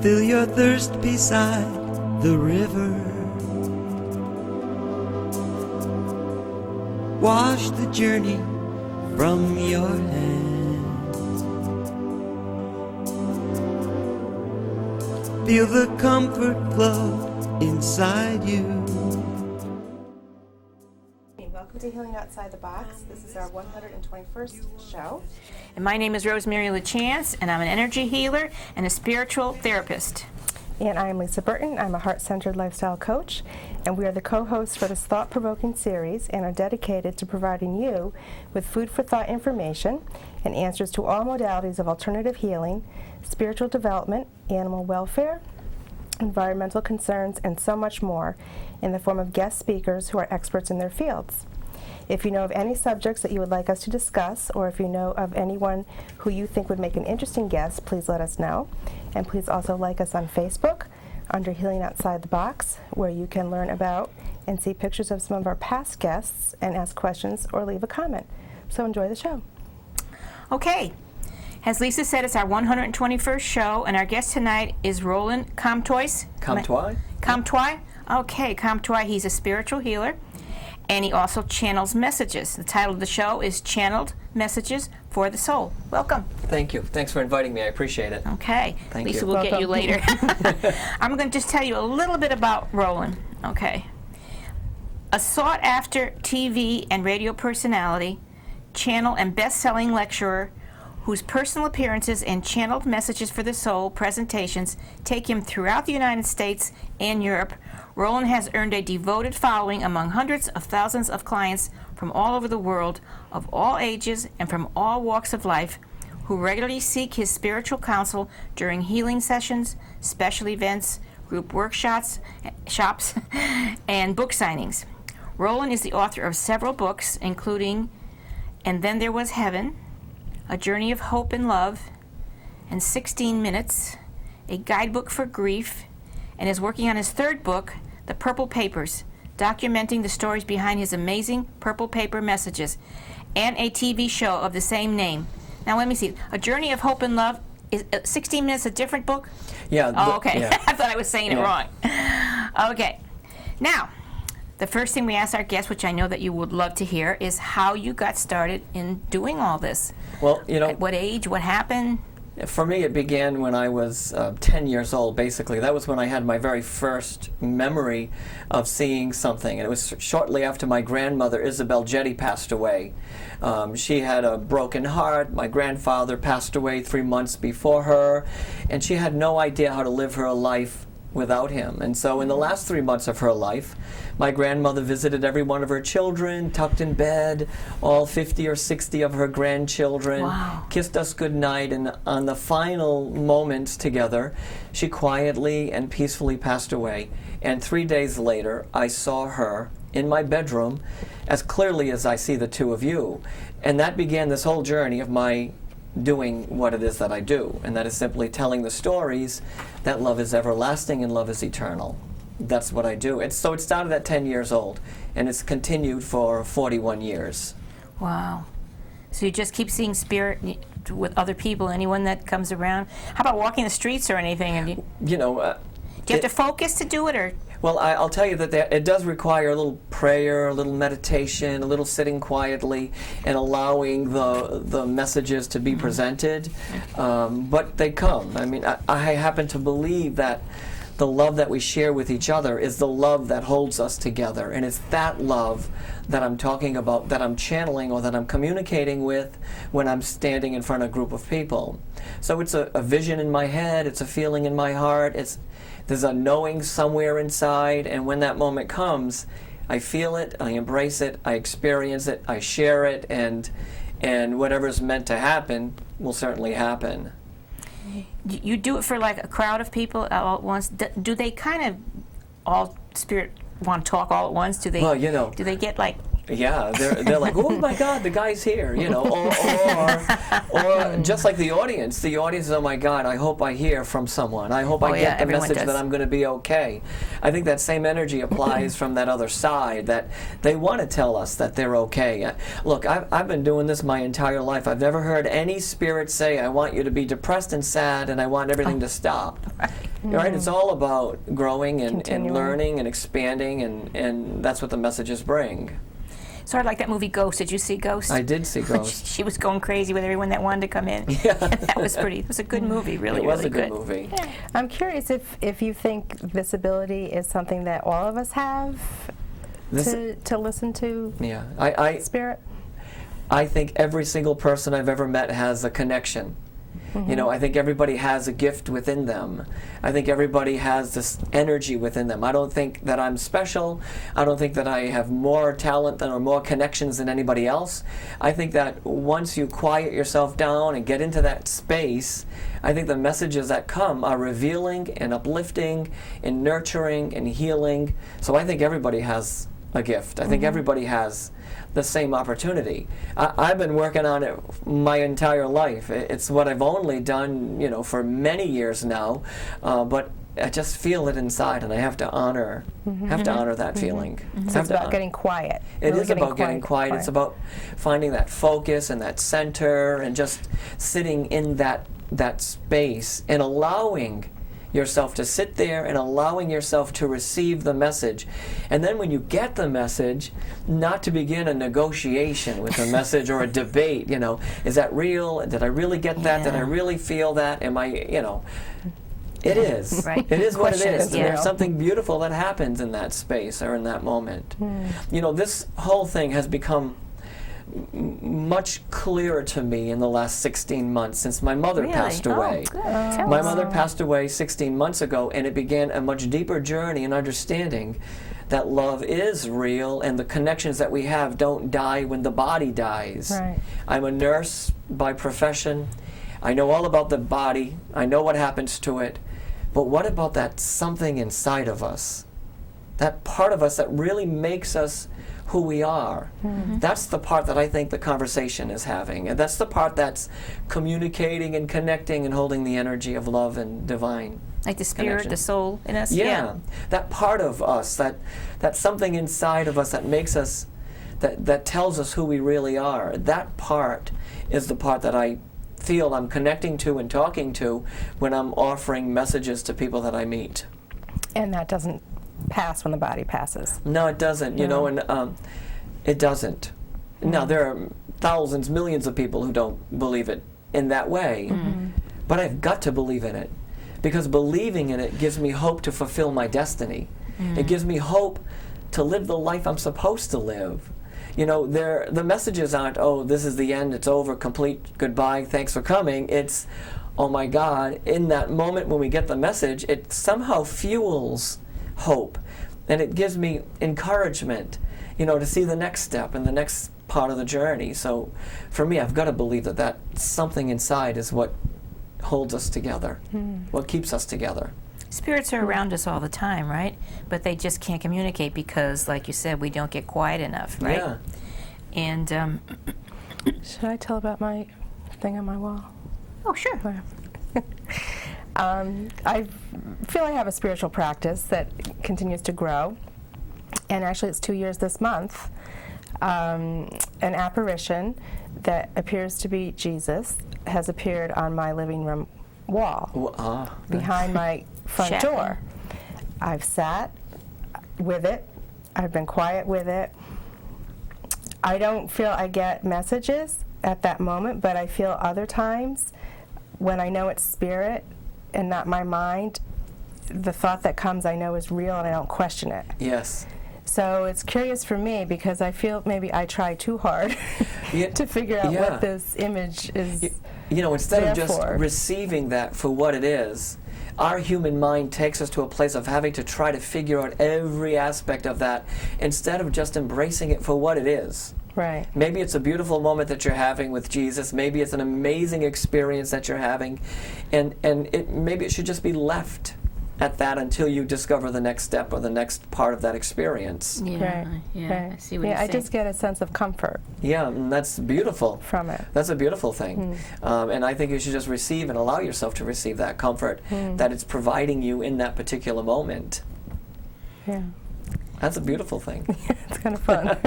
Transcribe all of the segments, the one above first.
Fill your thirst beside the river. Wash the journey from your hands. Feel the comfort flow inside you. Welcome to Healing Outside the Box. This is our 121st show. And my name is Rosemary Lachance, and I'm an energy healer and a spiritual therapist. And I'm Lisa Burton. I'm a heart-centered lifestyle coach, and we are the co-hosts for this thought-provoking series and are dedicated to providing you with food for thought information and answers to all modalities of alternative healing, spiritual development, animal welfare, environmental concerns, and so much more in the form of guest speakers who are experts in their fields. If you know of any subjects that you would like us to discuss, or if you know of anyone who you think would make an interesting guest, please let us know. And please also like us on Facebook under Healing Outside the Box, where you can learn about and see pictures of some of our past guests and ask questions or leave a comment. So enjoy the show. Okay. As Lisa said, it's our 121st show, and our guest tonight is Roland Comtois. Comtois? Comtois? Okay, Comtois. He's a spiritual healer, and he also channels messages. The title of the show is Channeled Messages for the Soul. Welcome. Thank you. Thanks for inviting me. I appreciate it. Okay. Thank Lisa you. will get you later. I'm going to just tell you a little bit about Roland. Okay. A sought-after TV and radio personality, channel and best-selling lecturer, whose personal appearances and channeled messages for the soul presentations take him throughout the United States and Europe, Roland has earned a devoted following among hundreds of thousands of clients from all over the world, of all ages and from all walks of life, who regularly seek his spiritual counsel during healing sessions, special events, group workshops, and book signings. Roland is the author of several books, including And Then There Was Heaven, A Journey of Hope and Love, and 16 Minutes, a guidebook for grief, and is working on his third book, The Purple Papers, documenting the stories behind his amazing purple paper messages, and a TV show of the same name. Now let me see. A Journey of Hope and Love, is 16 Minutes a different book? Yeah. Oh, okay. Yeah. I thought I was saying it wrong. Okay. Now, the first thing we ask our guests, which I know that you would love to hear, is how you got started in doing all this. Well, you know, At what age? What happened? for me, it began when I was 10 years old, basically. That was when I had my very first memory of seeing something. And it was shortly after my grandmother, Isabel Jetty, passed away. She had a broken heart. My grandfather passed away 3 months before her. And she had no idea how to live her life without him. And so in the last 3 months of her life, my grandmother visited every one of her children, tucked in bed, all 50 or 60 of her grandchildren, Wow. kissed us goodnight, and on the final moments together, she quietly and peacefully passed away. And 3 days later, I saw her in my bedroom as clearly as I see the two of you. And that began this whole journey of my doing what it is that I do, and that is simply telling the stories that love is everlasting and love is eternal. That's what I do. So it started at 10 years old, and it's continued for 41 years. Wow. So you just keep seeing spirit with other people, anyone that comes around? How about walking the streets or anything? And You know, do you have to focus to do it, or? well, I'll tell you that it does require a little prayer, a little meditation, a little sitting quietly, and allowing the messages to be presented. But they come. I mean, I happen to believe that the love that we share with each other is the love that holds us together. And it's that love that I'm talking about, that I'm channeling or that I'm communicating with when I'm standing in front of a group of people. So it's a vision in my head, it's a feeling in my heart, there's a knowing somewhere inside, and when that moment comes, I feel it, I embrace it, I experience it, I share it, and whatever's meant to happen will certainly happen. You do it for like a crowd of people all at once. Do they kind of all spirit want to talk all at once? Do they? Well, you know. Do they get like? Yeah, they're like, oh my God, the guy's here, you know, or just like the audience is, oh my God, I hope I hear from someone. I hope I get the message that I'm going to be okay. I think that same energy applies from that other side, that they want to tell us that they're okay. Look, I've been doing this my entire life. I've never heard any spirit say, I want you to be depressed and sad and I want everything to stop. right? It's all about growing and Continuing. learning and expanding, and that's what the messages bring. Sort of like that movie Ghost. Did you see Ghost? I did see Ghost. She was going crazy with everyone that wanted to come in. Yeah. That was pretty. It was a good movie, really, It was really a good movie. Yeah. I'm curious if you think this ability is something that all of us have to listen to Yeah, I spirit. I think every single person I've ever met has a connection. You know, I think everybody has a gift within them. I think everybody has this energy within them. I don't think that I'm special. I don't think that I have more talent or more connections than anybody else. I think that once you quiet yourself down and get into that space, I think the messages that come are revealing and uplifting and nurturing and healing. So I think everybody has a gift. I think everybody has the same opportunity. I've been working on it my entire life. It's what I've only done, you know, for many years now, but I just feel it inside, and I have to honor that feeling. So it's about getting quiet. It really is about getting quiet. It's about finding that focus and that center, and just sitting in that space and allowing yourself to sit there and allowing yourself to receive the message. And then when you get the message, not to begin a negotiation with the message or a debate, you know, is that real? Did I really get that? Did I really feel that? Am I, you know, it is. Right. It is what it Question is. is, And yeah. there's something beautiful that happens in that space or in that moment. You know, this whole thing has become much clearer to me in the last 16 months since my mother Really? passed away. Oh, good. Tell My us. mother passed away 16 months ago, and it began a much deeper journey in understanding that love is real and the connections that we have don't die when the body dies. Right. I'm a nurse by profession. I know all about the body. I know what happens to it. But what about that something inside of us? That part of us that really makes us who we are. That's the part that I think the conversation is having. And that's the part that's communicating and connecting and holding the energy of love and divine. Like the spirit, connection. the soul in us. Yeah. That part of us, that something inside of us that makes us, that tells us who we really are. That part is the part that I feel I'm connecting to and talking to when I'm offering messages to people that I meet. And that doesn't pass when the body passes. No, it doesn't, you know, and it doesn't. Now, there are thousands, millions of people who don't believe it in that way, but I've got to believe in it, because believing in it gives me hope to fulfill my destiny. It gives me hope to live the life I'm supposed to live. You know, the messages aren't, oh, this is the end, it's over, complete, goodbye, thanks for coming. It's, oh my God, in that moment when we get the message, it somehow fuels hope, and it gives me encouragement, you know, to see the next step and the next part of the journey. So for me, I've got to believe that something inside is what holds us together, what keeps us together. Spirits are around us all the time, right? But they just can't communicate because, like you said, we don't get quiet enough, right? Yeah. And, Should I tell about my thing on my wall? oh, sure. I feel I have a spiritual practice that continues to grow, and actually it's 2 years this month. An apparition that appears to be Jesus has appeared on my living room wall behind my front Shadow. door. I've sat with it. I've been quiet with it. I don't feel I get messages at that moment, but I feel other times when I know it's spirit and not my mind, the thought that comes I know is real and I don't question it. Yes. So it's curious for me because I feel maybe I try too hard to figure out what this image is. You know, instead of just Therefore. receiving that for what it is, our human mind takes us to a place of having to try to figure out every aspect of that instead of just embracing it for what it is. Right. Maybe it's a beautiful moment that you're having with Jesus. Maybe it's an amazing experience that you're having, and maybe it should just be left at that until you discover the next step or the next part of that experience. Yeah, Right. yeah, Right. I see what you're I saying. just get a sense of comfort Yeah, and that's beautiful. from it. That's a beautiful thing. And I think you should just receive and allow yourself to receive that comfort that it's providing you in that particular moment. Yeah. That's a beautiful thing. It's kind of fun.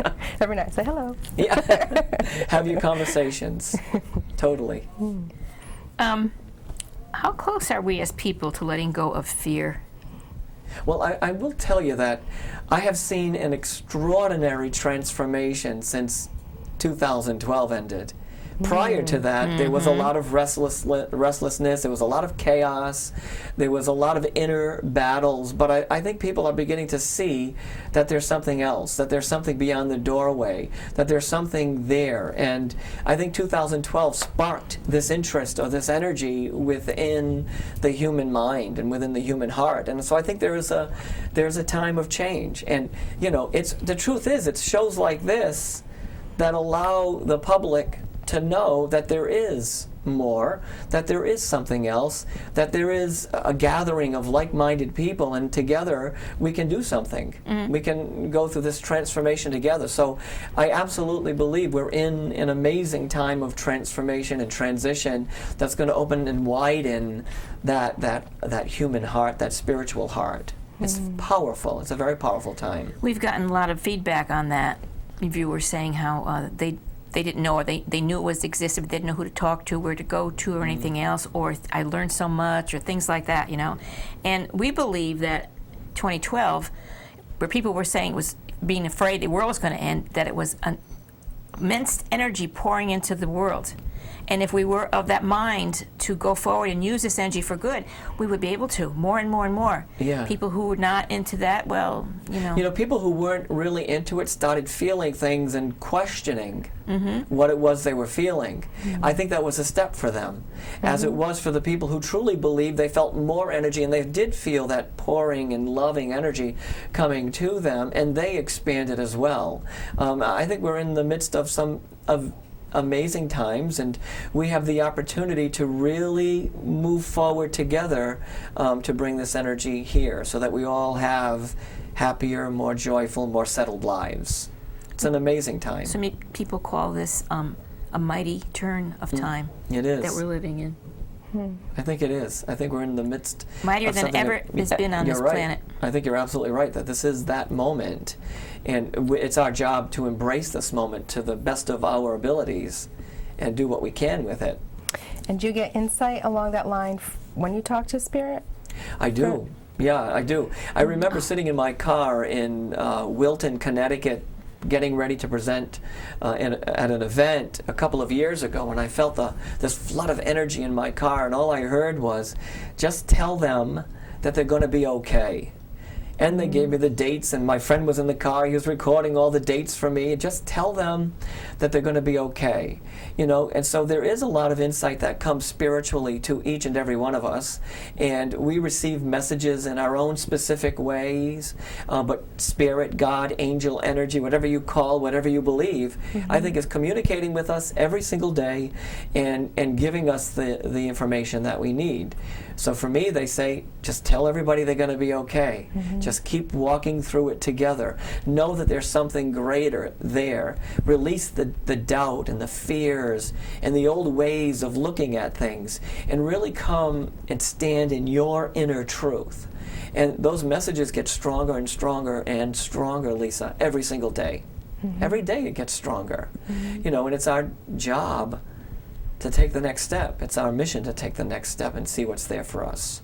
Every night say hello. Yeah. Have your conversations. Totally. How close are we as people to letting go of fear? Well, I will tell you that I have seen an extraordinary transformation since 2012 ended. Prior to that, there was a lot of restlessness, there was a lot of chaos, there was a lot of inner battles, but I think people are beginning to see that there's something else, that there's something beyond the doorway, that there's something there. And I think 2012 sparked this interest or this energy within the human mind and within the human heart. And so I think there's a time of change. And, you know, the truth is, it's shows like this that allow the public to know that there is more, that there is something else, that there is a gathering of like-minded people, and together we can do something. We can go through this transformation together. So I absolutely believe we're in an amazing time of transformation and transition that's going to open and widen that human heart, that spiritual heart. It's powerful. It's a very powerful time. We've gotten a lot of feedback on that. Viewers saying how they didn't know, or they knew it was existed, but they didn't know who to talk to, where to go to, or anything else, or I learned so much, or things like that, you know. And we believe that 2012, where people were saying was being afraid the world was going to end, that it was an immense energy pouring into the world. And if we were of that mind to go forward and use this energy for good, we would be able to, more and more and more. Yeah. People who were not into that, well, you know. You know, people who weren't really into it started feeling things and questioning what it was they were feeling. I think that was a step for them, as it was for the people who truly believed. They felt more energy, and they did feel that pouring and loving energy coming to them, and they expanded as well. I think we're in the midst of amazing times, and we have the opportunity to really move forward together to bring this energy here so that we all have happier, more joyful, more settled lives. It's an amazing time. So many people call this a mighty turn of time It is. that we're living in. I think it is. I think we're in the midst Mightier of than something ever has been on this You're right. planet. I think you're absolutely right that this is that moment, and it's our job to embrace this moment to the best of our abilities and do what we can with it. And do you get insight along that line when you talk to Spirit? I do. Yeah, I do. I remember sitting in my car in Wilton, Connecticut, getting ready to present at an event a couple of years ago, and I felt this flood of energy in my car, and all I heard was, just tell them that they're going to be okay. And they gave me the dates, and my friend was in the car. He was recording all the dates for me. Just tell them that they're going to be okay. You know, and so there is a lot of insight that comes spiritually to each and every one of us, and we receive messages in our own specific ways, but spirit, God, angel, energy, whatever you call, whatever you believe, I think is communicating with us every single day and giving us the information that we need. So for me, they say, just tell everybody they're going to be okay. Just keep walking through it together. Know that there's something greater there. Release the doubt and the fears and the old ways of looking at things, and really come and stand in your inner truth. And those messages get stronger and stronger and stronger, Lisa, every single day. Every day it gets stronger. You know, and it's our job to take the next step. It's our mission to take the next step and see what's there for us.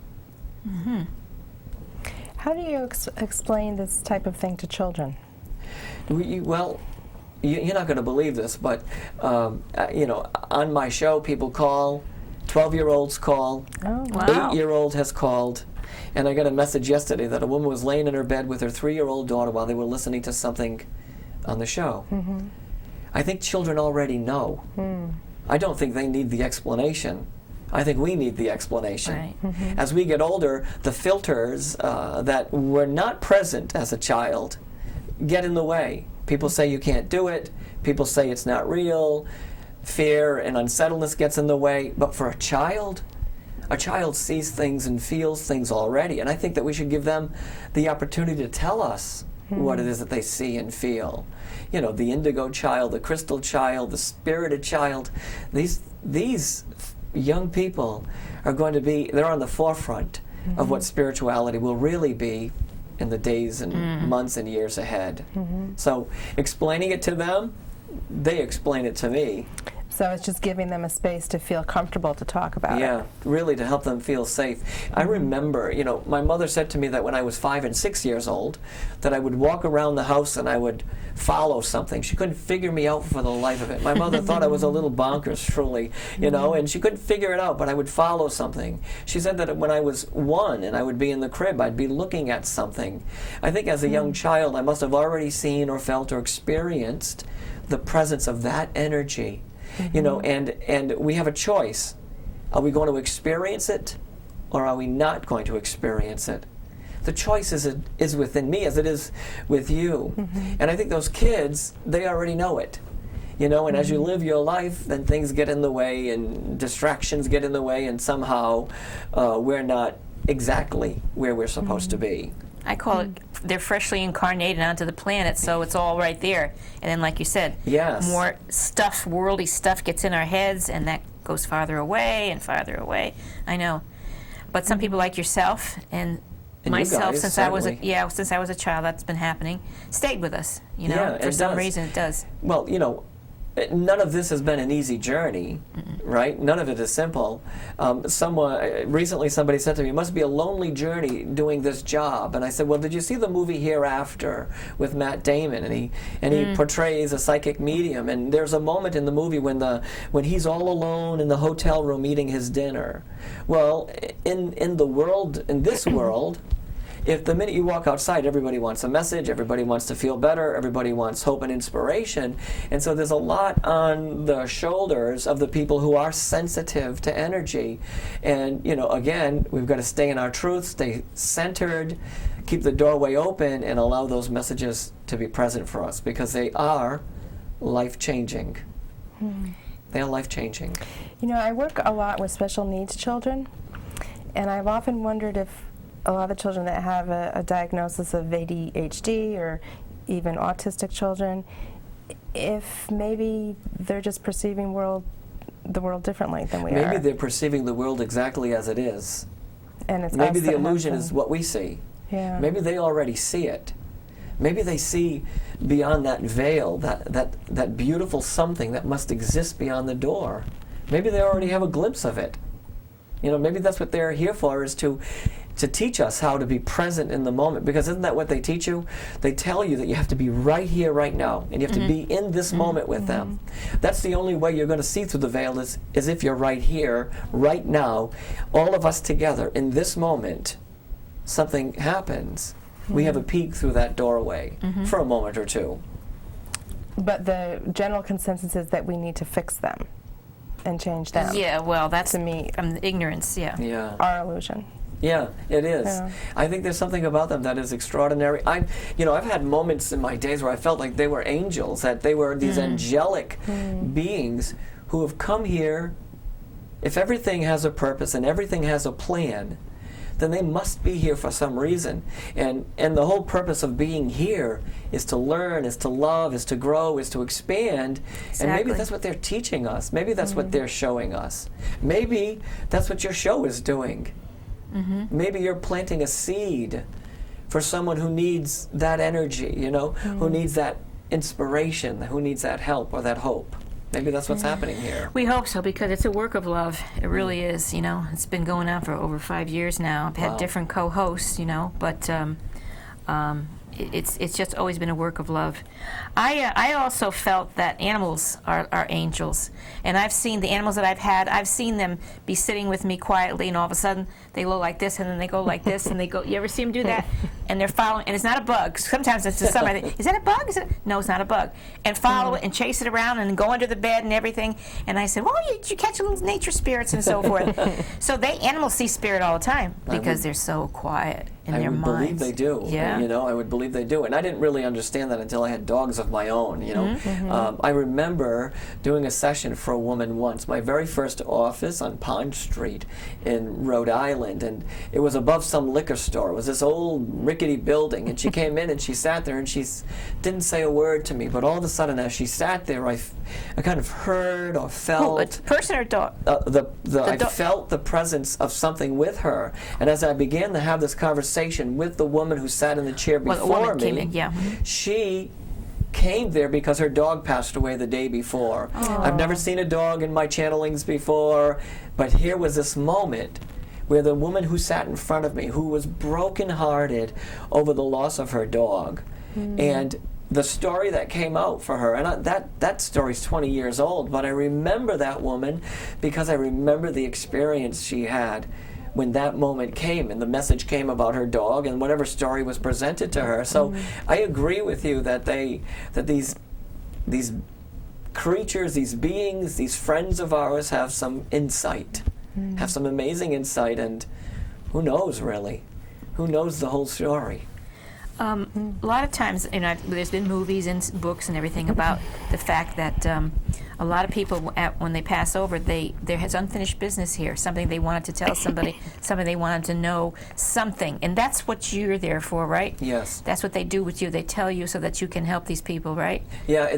How do you explain this type of thing to children? Well, you're not going to believe this, but you know, on my show, people call. 12-year-olds call. Oh, wow. 8-year-old has called. And I got a message yesterday that a woman was laying in her bed with her 3-year-old daughter while they were listening to something on the show. I think children already know. I don't think they need the explanation. I think we need the explanation. Right. As we get older, the filters that were not present as a child get in the way. People say you can't do it. People say it's not real. Fear and unsettledness gets in the way. But for a child sees things and feels things already. And I think that we should give them the opportunity to tell us what it is that they see and feel. You know, the indigo child, the crystal child, the spirited child. These young people are going to be, they're on the forefront of what spirituality will really be in the days and months and years ahead. So explaining it to them, they explain it to me. So it's just giving them a space to feel comfortable to talk about it. Yeah, really to help them feel safe. I remember, my mother said to me that when I was 5 and 6 years old, that I would walk around the house and I would follow something. She couldn't figure me out for the life of it. My mother thought I was a little bonkers, truly, and she couldn't figure it out, but I would follow something. She said that when I was 1 and I would be in the crib, I'd be looking at something. I think as a young child, I must have already seen or felt or experienced the presence of that energy. And we have a choice. Are we going to experience it, or are we not going to experience it? The choice is within me as it is with you. And I think those kids, they already know it. And as you live your life, then things get in the way and distractions get in the way, and somehow we're not exactly where we're supposed to be. I call it, they're freshly incarnated onto the planet, so it's all right there. And then, like you said, more stuff, worldly stuff gets in our heads, and that goes farther away and farther away. I know. But some people like yourself and myself, guys, since since I was a child, that's been happening, stayed with us, for some reason it does. Well, none of this has been an easy journey, right? None of it is simple. Recently somebody said to me, it must be a lonely journey doing this job. And I said, well, did you see the movie Hereafter with Matt Damon? And he portrays a psychic medium. And there's a moment in the movie when he's all alone in the hotel room eating his dinner. Well, in this world, if the minute you walk outside, everybody wants a message, everybody wants to feel better, everybody wants hope and inspiration. And so there's a lot on the shoulders of the people who are sensitive to energy. And, again, we've got to stay in our truth, stay centered, keep the doorway open, and allow those messages to be present for us, because they are life-changing. They are life-changing. I work a lot with special needs children, and I've often wondered if a lot of children that have a diagnosis of ADHD or even autistic children, if maybe they're just perceiving the world differently than we are. Maybe they're perceiving the world exactly as it is. And it's maybe us the that illusion have is what we see. Yeah. Maybe they already see it. Maybe they see beyond that veil, that beautiful something that must exist beyond the door. Maybe they already have a glimpse of it. Maybe that's what they're here for, is to teach us how to be present in the moment. Because isn't that what they teach you? They tell you that you have to be right here, right now, and you have to be in this moment with them. That's the only way you're going to see through the veil is if you're right here, right now, all of us together in this moment. Something happens. We have a peek through that doorway for a moment or two. But the general consensus is that we need to fix them and change them. Yeah, well, that's to me from ignorance, our illusion. Yeah, it is. Yeah. I think there's something about them that is extraordinary. I've had moments in my days where I felt like they were angels, that they were these angelic beings who have come here. If everything has a purpose and everything has a plan, then they must be here for some reason. And the whole purpose of being here is to learn, is to love, is to grow, is to expand. Exactly. And maybe that's what they're teaching us. Maybe that's what they're showing us. Maybe that's what your show is doing. Maybe you're planting a seed for someone who needs that energy, who needs that inspiration, who needs that help or that hope. Maybe that's what's happening here. We hope so, because it's a work of love. It really is, It's been going on for over 5 years now. I've had different co-hosts, but it's just always been a work of love. I also felt that animals are angels, and I've seen the animals that I've seen them be sitting with me quietly, and all of a sudden they go like this, and then they go like this, and they go. You ever see them do that? And they're following, and it's not a bug. Sometimes it's just somebody. Is that a bug? No, it's not a bug. And follow it and chase it around and go under the bed and everything. And I said, well, you catch a little nature spirits and so forth. So animals see spirit all the time because they're so quiet in their minds. I would believe they do. Yeah. I would believe they do. And I didn't really understand that until I had dogs of my own, I remember doing a session for a woman once, my very first office on Pond Street in Rhode Island, and it was above some liquor store. It was this old rickety building, and she came in and she sat there and she didn't say a word to me, but all of a sudden as she sat there, I kind of heard or felt... Who, a person or dog? I felt the presence of something with her, and as I began to have this conversation with the woman who sat in the chair before me, came in, came there because her dog passed away the day before. I've never seen a dog in my channelings before, but here was this moment where the woman who sat in front of me, who was brokenhearted over the loss of her dog, and the story that came out for her, and that story's 20 years old, but I remember that woman because I remember the experience she had when that moment came and the message came about her dog and whatever story was presented to her. So I agree with you that these creatures, these beings, these friends of ours have some insight, have some amazing insight, and who knows really? Who knows the whole story? A lot of times, there's been movies and books and everything about the fact that a lot of people, when they pass over, there has unfinished business here, something they wanted to tell somebody, something they wanted to know, something. And that's what you're there for, right? Yes. That's what they do with you. They tell you so that you can help these people, right? Yeah.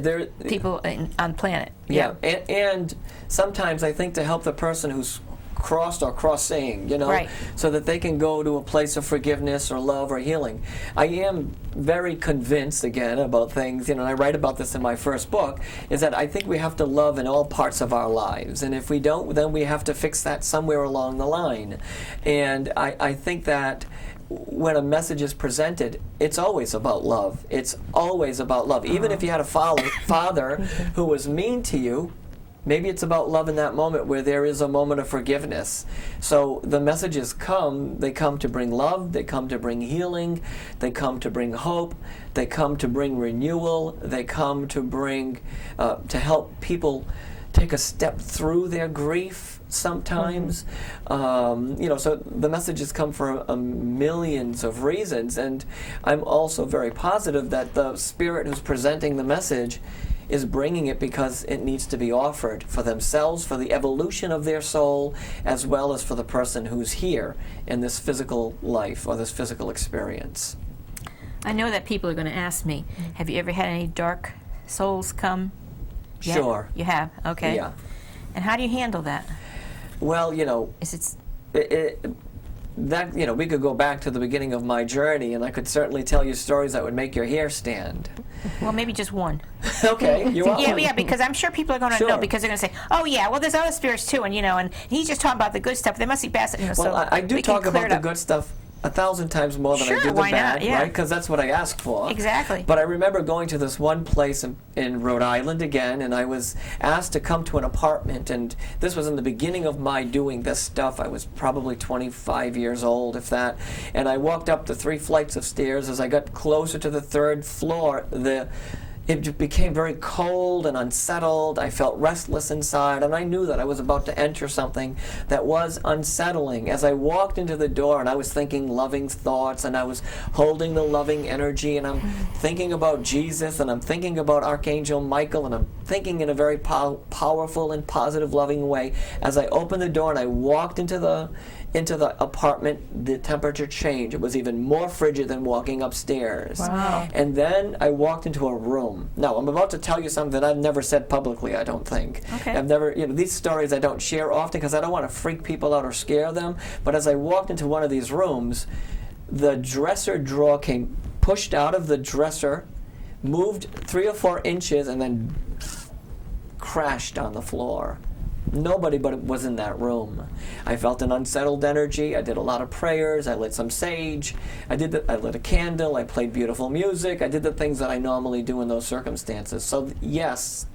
People on planet. Yeah. And sometimes I think to help the person who's crossed or crossing, Right. so that they can go to a place of forgiveness or love or healing. I am very convinced, again, about things, and I write about this in my first book, is that I think we have to love in all parts of our lives. And if we don't, then we have to fix that somewhere along the line. And I think that when a message is presented, it's always about love. It's always about love. Even if you had a father who was mean to you, maybe it's about love in that moment where there is a moment of forgiveness. So the messages they come to bring love, they come to bring healing, they come to bring hope, they come to bring renewal, they come to bring, to help people take a step through their grief sometimes. So the messages come for millions of reasons, and I'm also very positive that the spirit who's presenting the message is bringing it because it needs to be offered for themselves, for the evolution of their soul, as well as for the person who's here in this physical life or this physical experience. I know that people are going to ask me, have you ever had any dark souls come? Sure. You have? Okay. Yeah. And how do you handle that? Well, Is we could go back to the beginning of my journey, and I could certainly tell you stories that would make your hair stand. Well, maybe just one. Okay, you want one? Yeah, because I'm sure people are going to know, because they're going to say, oh, yeah, well, there's other spirits, too, and he's just talking about the good stuff. They must be bad. Well, so I do talk about the good stuff 1,000 times more than I do the why bad, not? Yeah. right? Because that's what I asked for. Exactly. But I remember going to this one place in Rhode Island again, and I was asked to come to an apartment, and this was in the beginning of my doing this stuff. I was probably 25 years old, if that, and I walked up the 3 flights of stairs. As I got closer to the 3rd floor, it became very cold and unsettled. I felt restless inside, and I knew that I was about to enter something that was unsettling. As I walked into the door, and I was thinking loving thoughts, and I was holding the loving energy, and I'm thinking about Jesus, and I'm thinking about Archangel Michael, and I'm thinking in a very powerful and positive, loving way. As I opened the door and I walked into the apartment, the temperature changed. It was even more frigid than walking upstairs. Wow. And then I walked into a room. Now, I'm about to tell you something that I've never said publicly, I don't think. Okay. I've never, these stories I don't share often because I don't want to freak people out or scare them. But as I walked into one of these rooms, the dresser drawer came pushed out of the dresser, moved 3 or 4 inches, and then crashed on the floor. Nobody but was in that room. I felt an unsettled energy. I did a lot of prayers. I lit some sage. I lit a candle. I played beautiful music. I did the things that I normally do in those circumstances. So yes.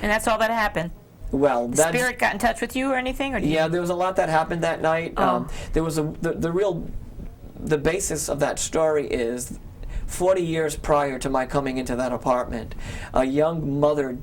And that's all that happened? Well, the spirit got in touch with you or anything? Or there was a lot that happened that night. There was the basis of that story is 40 years prior to my coming into that apartment, a young mother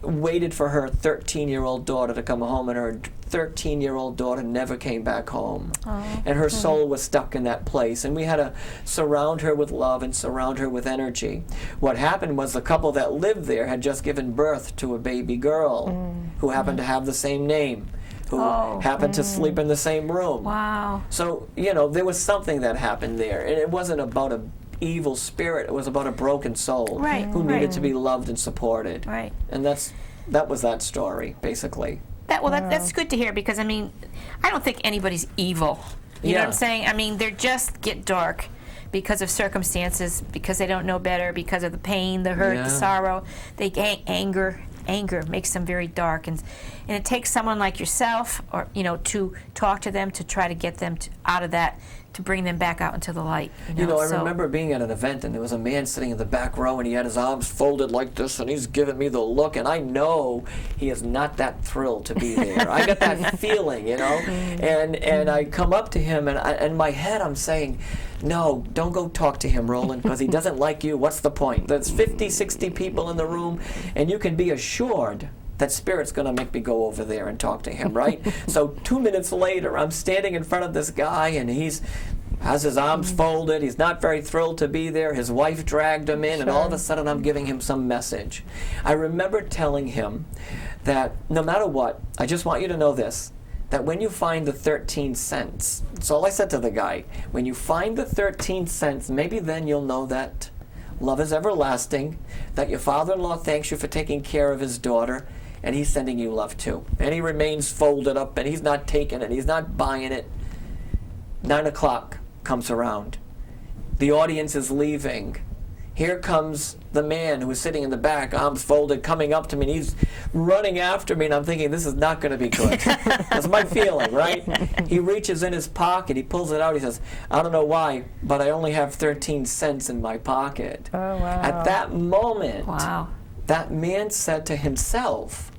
waited for her 13-year-old daughter to come home, and her 13-year-old daughter never came back home. And her soul was stuck in that place, and we had to surround her with love and surround her with energy. What happened was the couple that lived there had just given birth to a baby girl who happened to have the same name, who happened to sleep in the same room. Wow. So, there was something that happened there, and it wasn't about a evil spirit. It was about a broken soul who needed to be loved and supported. Right. And that was that story, basically. That's good to hear, because I don't think anybody's evil. You know what I'm saying? They just get dark because of circumstances, because they don't know better, because of the pain, the hurt, Yeah. the sorrow. They anger makes them very dark, and it takes someone like yourself, or to talk to them, to try to get them out of that, to bring them back out into the light. I remember being at an event, and there was a man sitting in the back row, and he had his arms folded like this, and he's giving me the look, and I know he is not that thrilled to be there. I got that feeling, and I come up to him, and in my head I'm saying, no, don't go talk to him, Roland, because he doesn't like you. What's the point? There's 50, 60 people in the room, and you can be assured that Spirit's going to make me go over there and talk to him, right? So 2 minutes later, I'm standing in front of this guy, and he's has his arms folded. He's not very thrilled to be there. His wife dragged him in, and all of a sudden I'm giving him some message. I remember telling him that no matter what, I just want you to know this, that when you find the 13 cents, that's all I said to the guy, when you find the 13 cents, maybe then you'll know that love is everlasting, that your father-in-law thanks you for taking care of his daughter, and he's sending you love too. And he remains folded up, and he's not taking it, he's not buying it. 9 o'clock comes around. The audience is leaving. Here comes the man who is sitting in the back, arms folded, coming up to me, and he's running after me, and I'm thinking, this is not going to be good. That's my feeling, right? He reaches in his pocket, he pulls it out, he says, I don't know why, but I only have 13 cents in my pocket. Oh, wow. At that moment, Wow. that man said to himself,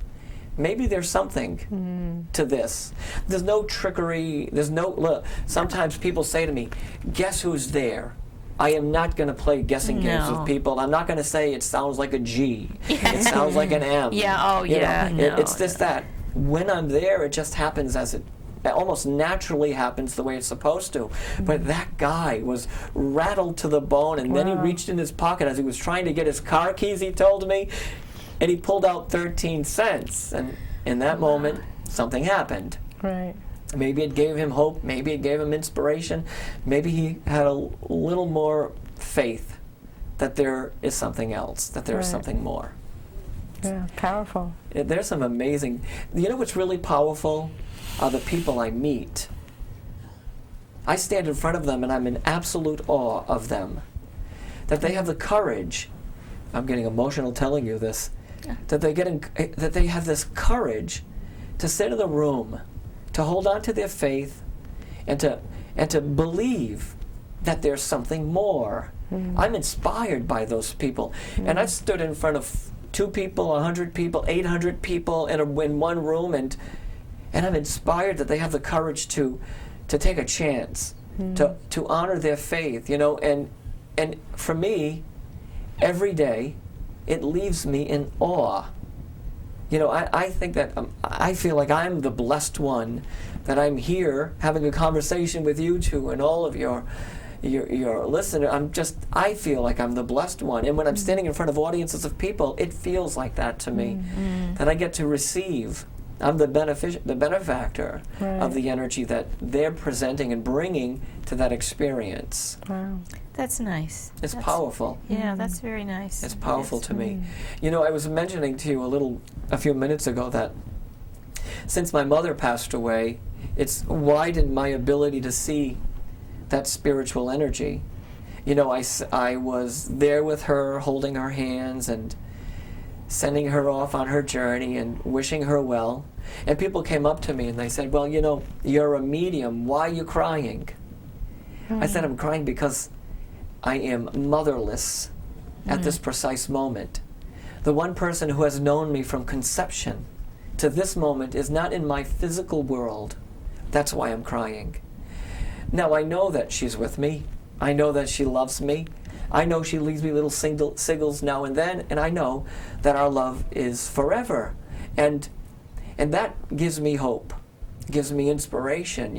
maybe there's something to this. There's no trickery. Look, sometimes people say to me, guess who's there? I am not going to play guessing games with people. I'm not going to say it sounds like a G. It sounds like an M. It's just that. When I'm there, it just happens as it almost naturally happens the way it's supposed to. But that guy was rattled to the bone, and then he reached in his pocket as he was trying to get his car keys, he told me, and he pulled out 13 cents. And in that moment, something happened. Right. Maybe it gave him hope. Maybe it gave him inspiration. Maybe he had a little more faith that there is something else, that there is something more. Yeah, powerful. There's some amazing... You know what's really powerful? Are the people I meet. I stand in front of them and I'm in absolute awe of them. That they have the courage, I'm getting emotional telling you this, that they have this courage to sit in the room, to hold on to their faith, and to believe that there's something more. I'm inspired by those people. And I've stood in front of 2 people, 100 people, 800 people in one room, and I'm inspired that they have the courage to take a chance, to honor their faith, and for me, every day, it leaves me in awe. I think that I feel like I'm the blessed one, that I'm here having a conversation with you two and all of your listeners. I feel like I'm the blessed one. And when I'm standing in front of audiences of people, it feels like that to me, that I get to receive. I'm the benefactor of the energy that they're presenting and bringing to that experience. Wow. That's nice. It's powerful. Yeah, that's very nice. It's powerful to me. I was mentioning to you a few minutes ago that since my mother passed away, it's widened my ability to see that spiritual energy. I was there with her, holding her hands and sending her off on her journey and wishing her well. And people came up to me and they said, well, you're a medium. Why are you crying? I said, I'm crying because I am motherless at this precise moment. The one person who has known me from conception to this moment is not in my physical world. That's why I'm crying. Now, I know that she's with me. I know that she loves me. I know she leaves me little signals now and then, and I know that our love is forever. And that gives me hope, gives me inspiration,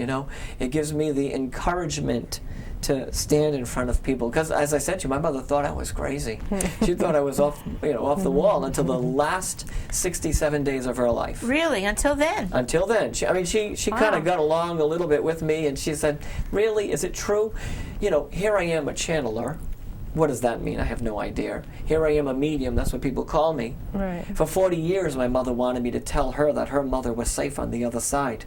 It gives me the encouragement to stand in front of people. Because as I said to you, my mother thought I was crazy. She thought I was off the wall until the last 67 days of her life. Really? Until then? Until then. She kind of got along a little bit with me, and she said, really, is it true? Here I am, a channeler. What does that mean? I have no idea. Here I am, a medium. That's what people call me. Right. For 40 years, my mother wanted me to tell her that her mother was safe on the other side.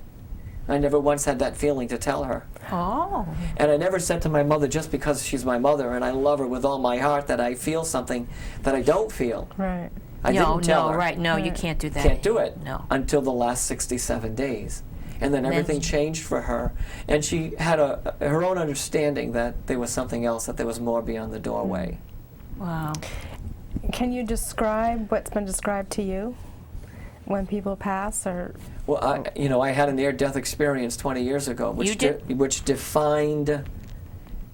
I never once had that feeling to tell her. Oh. And I never said to my mother, just because she's my mother and I love her with all my heart, that I feel something that I don't feel. Right. I didn't tell her. Right. No, you can't do that. Can't do it. No. Until the last 67 days. And then everything changed for her. And she had her own understanding that there was something else, that there was more beyond the doorway. Wow. Can you describe what's been described to you when people pass? Or Well, I had a near-death experience 20 years ago, which which defined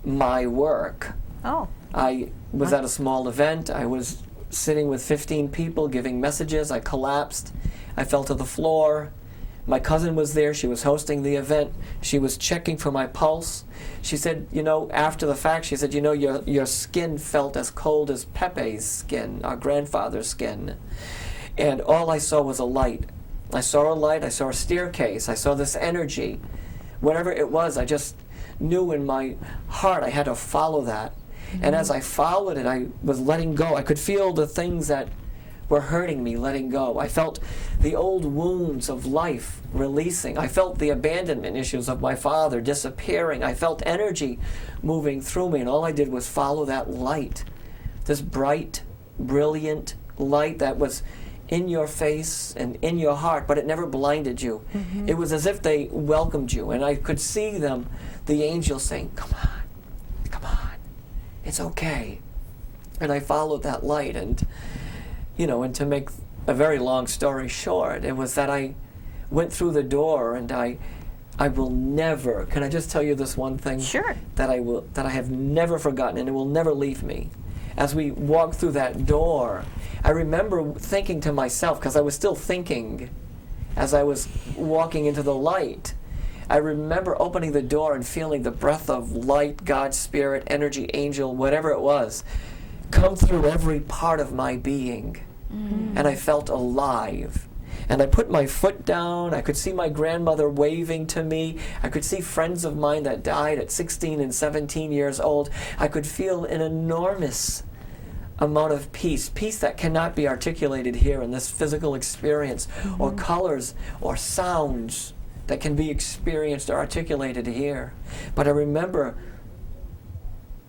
my work. Oh. I was at a small event. I was sitting with 15 people giving messages. I collapsed. I fell to the floor. My cousin was there. She was hosting the event. She was checking for my pulse. She said, after the fact, she said, your skin felt as cold as Pepe's skin, our grandfather's skin. And all I saw was a light. I saw a light. I saw a staircase. I saw this energy. Whatever it was, I just knew in my heart I had to follow that. And as I followed it, I was letting go. I could feel the things that were hurting me letting go. I felt the old wounds of life releasing. I felt the abandonment issues of my father disappearing. I felt energy moving through me, and all I did was follow that light. This bright, brilliant light that was in your face and in your heart, but it never blinded you. It was as if they welcomed you, and I could see them, the angels saying, come on, it's okay. And I followed that light, and and to make a very long story short, it was that I went through the door, and I will never, can I just tell you this one thing? Sure. That I have never forgotten, and it will never leave me. As we walked through that door, I remember thinking to myself, because I was still thinking as I was walking into the light, I remember opening the door and feeling the breath of light, God, spirit, energy, angel, whatever it was, come through every part of my being. And I felt alive. And I put my foot down. I could see my grandmother waving to me. I could see friends of mine that died at 16 and 17 years old. I could feel an enormous amount of peace that cannot be articulated here in this physical experience, or colors or sounds that can be experienced or articulated here. But I remember,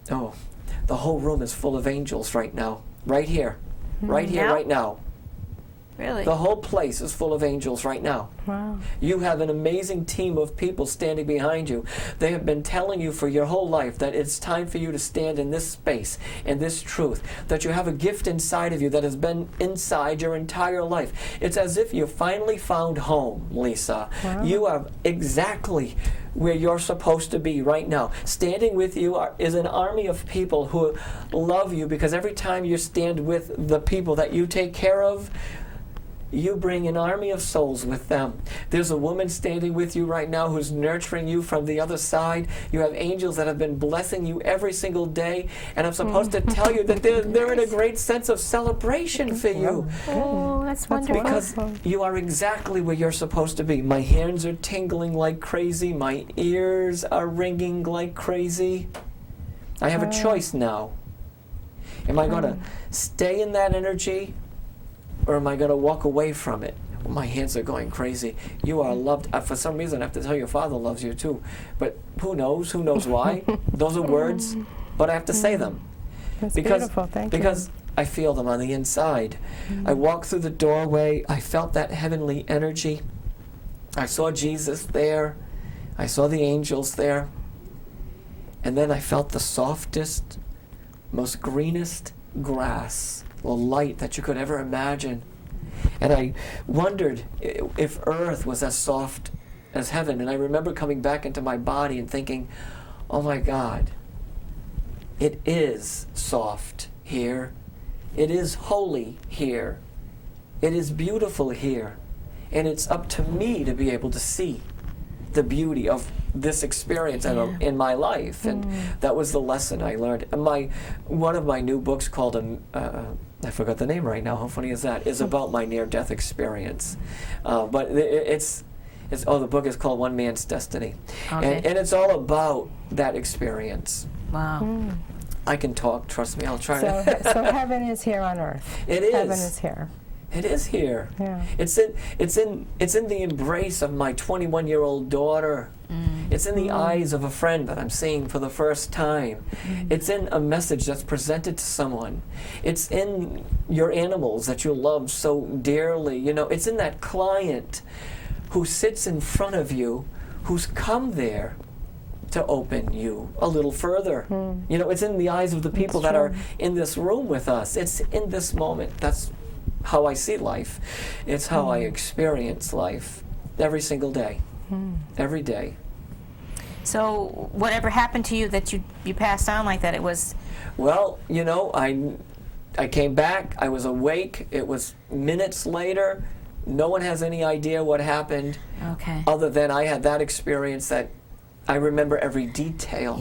the whole room is full of angels right now. Right here. Right here, Now? right now. Really? The whole place is full of angels right now. wow. You have an amazing team of people standing behind you. They have been telling you for your whole life that it's time for you to stand in this space, in this truth, that you have a gift inside of you that has been inside your entire life. It's as if you finally found home, Lisa. Wow. You are exactly where you're supposed to be right now. Standing with you is an army of people who love you, because every time you stand with the people that you take care of, you bring an army of souls with them. There's a woman standing with you right now who's nurturing you from the other side. You have angels that have been blessing you every single day. And I'm supposed to tell you that they're in a great sense of celebration for you. Oh, that's wonderful. Because you are exactly where you're supposed to be. My hands are tingling like crazy. My ears are ringing like crazy. I have a choice now. Am I going to stay in that energy, or am I going to walk away from it? Well, my hands are going crazy. You are loved. For some reason, I have to tell you, your father loves you too. But who knows? Who knows why? Those are words, but I have to say them. That's because, beautiful. Thank you. Because I feel them on the inside. I walked through the doorway. I felt that heavenly energy. I saw Jesus there. I saw the angels there. And then I felt the softest, most greenest grass, the light that you could ever imagine. And I wondered if earth was as soft as heaven. And I remember coming back into my body and thinking, oh my God, it is soft here. It is holy here. It is beautiful here. And it's up to me to be able to see the beauty of this experience in my life. And that was the lesson I learned. One of my new books called, I forgot the name right now, how funny is that, is about my near-death experience. But the book is called One Man's Destiny. Okay. And it's all about that experience. Wow. I can talk, trust me, I'll try to. So heaven is here on earth. It is. Heaven is here. It is here. Yeah. It's in the embrace of my 21-year-old daughter. It's in the eyes of a friend that I'm seeing for the first time. It's in a message that's presented to someone. It's in your animals that you love so dearly. You know, it's in that client who sits in front of you, who's come there to open you a little further. You know, it's in the eyes of the people that are in this room with us. It's in this moment. That's how I see life. It's how I experience life every single day. Every day. So whatever happened to you that you passed on like that, it was... Well, you know, I came back, I was awake, it was minutes later. No one has any idea what happened. Okay. Other than I had that experience that I remember every detail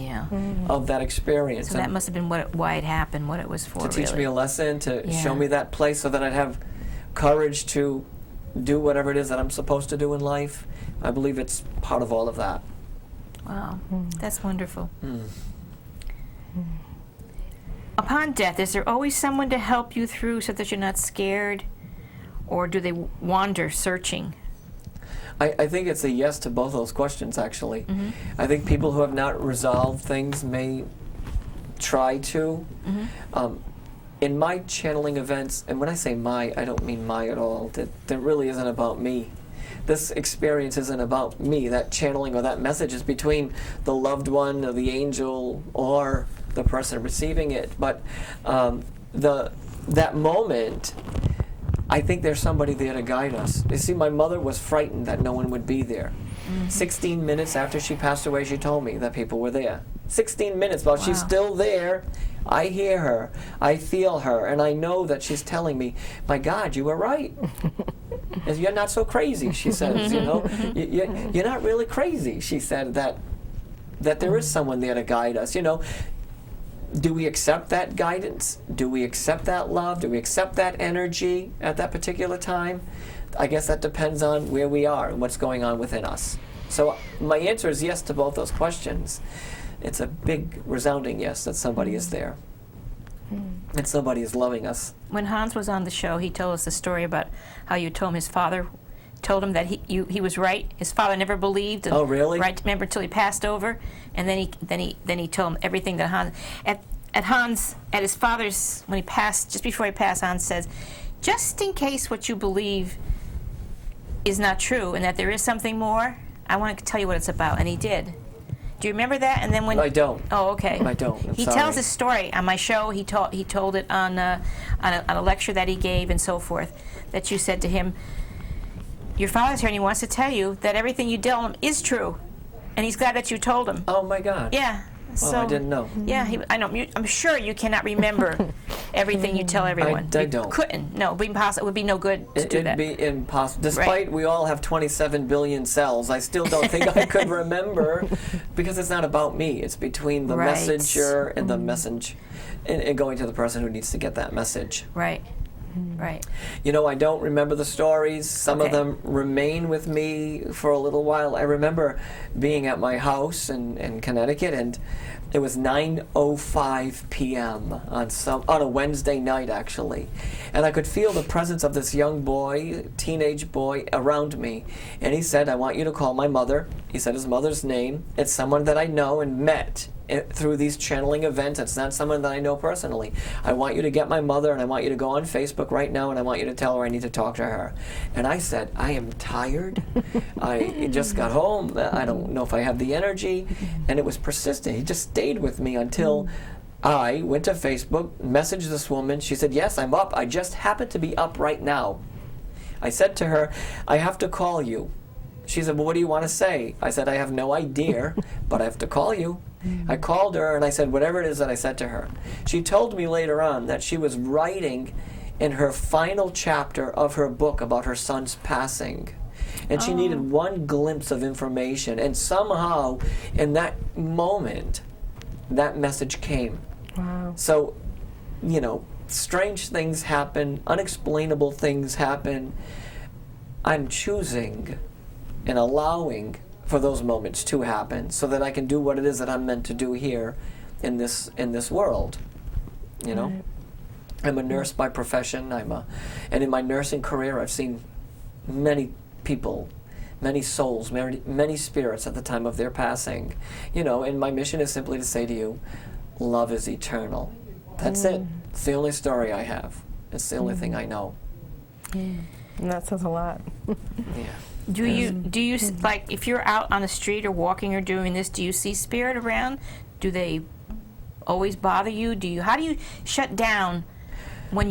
of that experience. So that must have been why it happened, what it was for, to teach really. me a lesson, to show me that place so that I'd have courage to do whatever it is that I'm supposed to do in life. I believe it's part of all of that. Wow, that's wonderful. Upon death, is there always someone to help you through so that you're not scared? Or do they wander searching? I think it's a yes to both those questions, actually. I think people who have not resolved things may try to. In my channeling events, and when I say my, I don't mean my at all. That really isn't about me. This experience isn't about me. That channeling or that message is between the loved one or the angel or the person receiving it. But that moment, I think there's somebody there to guide us. You see, my mother was frightened that no one would be there. 16 minutes after she passed away, she told me that people were there. 16 minutes, while she's still there, I hear her, I feel her, and I know that she's telling me, my God, you were right. You're not so crazy, she says, you know. You're not really crazy, she said, that there is someone there to guide us, you know. Do we accept that guidance? Do we accept that love? Do we accept that energy at that particular time? I guess that depends on where we are and what's going on within us. So my answer is yes to both those questions. It's a big, resounding yes that somebody is there. And somebody is loving us. When Hans was on the show, he told us the story about how you told him his father told him that he was right. His father never believed. Oh, really? Right, remember, until he passed over, and then he told him everything that Hans at his father's, when he passed, just before he passed, Hans says, just in case what you believe is not true and that there is something more, I want to tell you what it's about, and he did. Do you remember that? And then when I don't. Oh, okay. I don't. I'm he sorry. tells his story on my show. He told it on a lecture that he gave and so forth. That you said to him, your father's here and he wants to tell you that everything you tell him is true, and he's glad that you told him. Oh my God. Yeah. Well, So I didn't know. Yeah, I know. I'm sure you cannot remember everything you tell everyone. I You don't. couldn't. No, it would be impossible. It would be no good to do that. It'd be impossible. Despite we all have 27 billion cells, I still don't think I could remember, because it's not about me. It's between the Right. messenger and the message, and going to the person who needs to get that message. Right. Right. You know, I don't remember the stories. Some of Okay. them remain with me for a little while. I remember being at my house in Connecticut, and it was 9:05 p.m. on a Wednesday night, actually, and I could feel the presence of this young boy, teenage boy, around me. And he said, "I want you to call my mother." He said his mother's name. It's someone that I know and met through these channeling events. It's not someone that I know personally. I want you to get my mother, and I want you to go on Facebook right now, and I want you to tell her I need to talk to her. And I said, I am tired. I just got home. I don't know if I have the energy. And it was persistent. He just stayed with me until I went to Facebook, messaged this woman. She said, yes, I'm up. I just happen to be up right now. I said to her, I have to call you. She said, well, what do you want to say? I said, I have no idea, but I have to call you. I called her and I said whatever it is that I said to her. She told me later on that she was writing in her final chapter of her book about her son's passing. And she needed one glimpse of information. And somehow, in that moment, that message came. Wow. So, you know, strange things happen, unexplainable things happen. I'm choosing and allowing for those moments to happen so that I can do what it is that I'm meant to do here in this world, you know? Right. I'm a nurse by profession. And in my nursing career, I've seen many people, many souls, many spirits at the time of their passing. And my mission is simply to say to you, love is eternal. That's it. It's the only story I have. It's the only thing I know. And that says a lot. Yeah. Do you like, if you're out on the street or walking or doing this, do you see spirit around? Do they always bother you? How do you shut down when